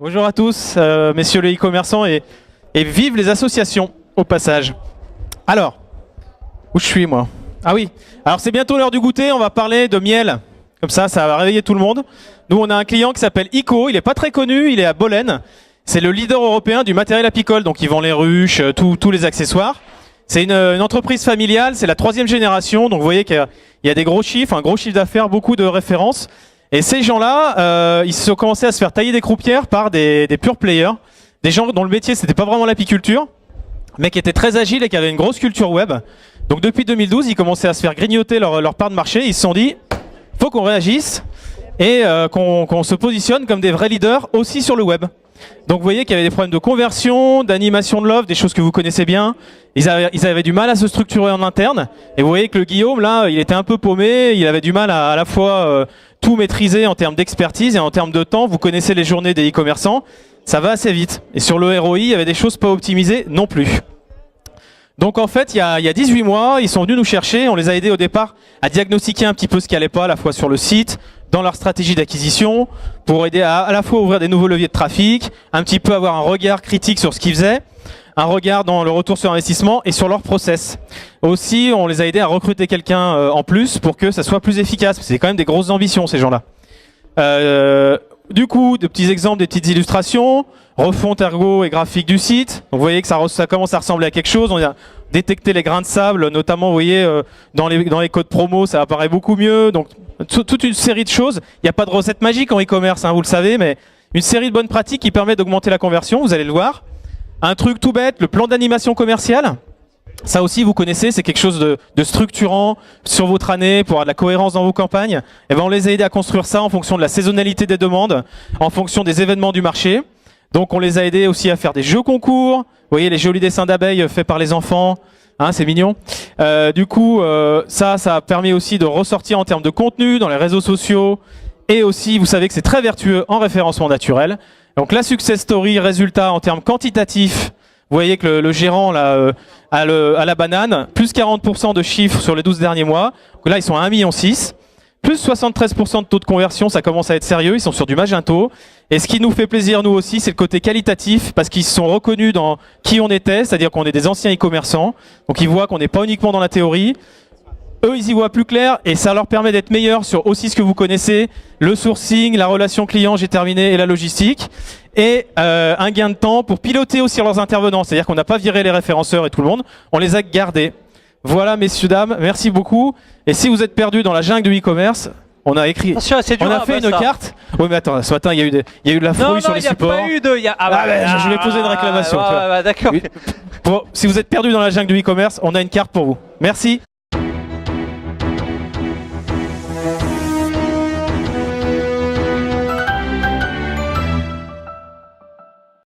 Bonjour à tous, messieurs les e-commerçants et vive les associations au passage. Alors, où je suis moi? Ah oui, alors c'est bientôt l'heure du goûter, on va parler de miel. Comme ça va réveiller tout le monde. Nous, on a un client qui s'appelle ICO, il n'est pas très connu, il est à Bolène. C'est le leader européen du matériel apicole, donc il vend les ruches, tous les accessoires. C'est une entreprise familiale, c'est la 3e génération, donc vous voyez qu'il y a des gros chiffres, un gros chiffre d'affaires, beaucoup de références. Et ces gens-là, ils ont commencé à se faire tailler des croupières par des pure players, des gens dont le métier c'était pas vraiment l'apiculture, mais qui étaient très agiles et qui avaient une grosse culture web. Donc depuis 2012, ils commençaient à se faire grignoter leur part de marché. Ils se sont dit, faut qu'on réagisse et qu'on se positionne comme des vrais leaders aussi sur le web. Donc vous voyez qu'il y avait des problèmes de conversion, d'animation de l'offre, des choses que vous connaissez bien. Ils avaient du mal à se structurer en interne. Et vous voyez que le Guillaume, là, il était un peu paumé. Il avait du mal à la fois tout maîtriser en termes d'expertise et en termes de temps. Vous connaissez les journées des e-commerçants. Ça va assez vite. Et sur le ROI, il y avait des choses pas optimisées non plus. Donc en fait, il y a 18 mois, ils sont venus nous chercher. On les a aidés au départ à diagnostiquer un petit peu ce qui allait pas, à la fois sur le site, dans leur stratégie d'acquisition, pour aider à la fois ouvrir des nouveaux leviers de trafic, un petit peu avoir un regard critique sur ce qu'ils faisaient, un regard dans le retour sur investissement et sur leur process. Aussi, on les a aidés à recruter quelqu'un en plus pour que ça soit plus efficace. C'est quand même des grosses ambitions, ces gens-là. Du coup, de petits exemples, des petites illustrations, refonte ergo et graphique du site. Donc vous voyez que ça commence à ressembler à quelque chose. On a détecté les grains de sable, notamment vous voyez dans les codes promo, ça apparaît beaucoup mieux. Donc toute une série de choses. Il n'y a pas de recette magique en e-commerce, hein, vous le savez, mais une série de bonnes pratiques qui permettent d'augmenter la conversion, vous allez le voir. Un truc tout bête, le plan d'animation commerciale. Ça aussi, vous connaissez, c'est quelque chose de structurant sur votre année pour avoir de la cohérence dans vos campagnes. Et ben, on les a aidés à construire ça en fonction de la saisonnalité des demandes, en fonction des événements du marché. Donc, on les a aidés aussi à faire des jeux concours. Vous voyez les jolis dessins d'abeilles faits par les enfants. Hein, c'est mignon. Du coup, ça a permis aussi de ressortir en termes de contenu dans les réseaux sociaux. Et aussi, vous savez que c'est très vertueux en référencement naturel. Donc, la success story, résultat en termes quantitatifs. Vous voyez que le gérant là, à la banane, plus 40% de chiffres sur les 12 derniers mois. Donc là, ils sont à 1,6 million. Plus 73% de taux de conversion, ça commence à être sérieux. Ils sont sur du Magento. Et ce qui nous fait plaisir, nous aussi, c'est le côté qualitatif, parce qu'ils se sont reconnus dans qui on était, c'est-à-dire qu'on est des anciens e-commerçants. Donc ils voient qu'on n'est pas uniquement dans la théorie. Eux, ils y voient plus clair et ça leur permet d'être meilleurs sur aussi ce que vous connaissez, le sourcing, la relation client, j'ai terminé, et la logistique. Et un gain de temps pour piloter aussi leurs intervenants. C'est-à-dire qu'on n'a pas viré les référenceurs et tout le monde, on les a gardés. Voilà, messieurs, dames, merci beaucoup. Et si vous êtes perdus dans la jungle du e-commerce, on a écrit, on a fait une carte. Oui, mais attends, ce matin, il y a eu de la fouille sur les supports. Non, il n'y a pas eu de... je vais poser une réclamation. D'accord. Si vous êtes perdus dans la jungle du e-commerce, on a une carte pour vous. Merci.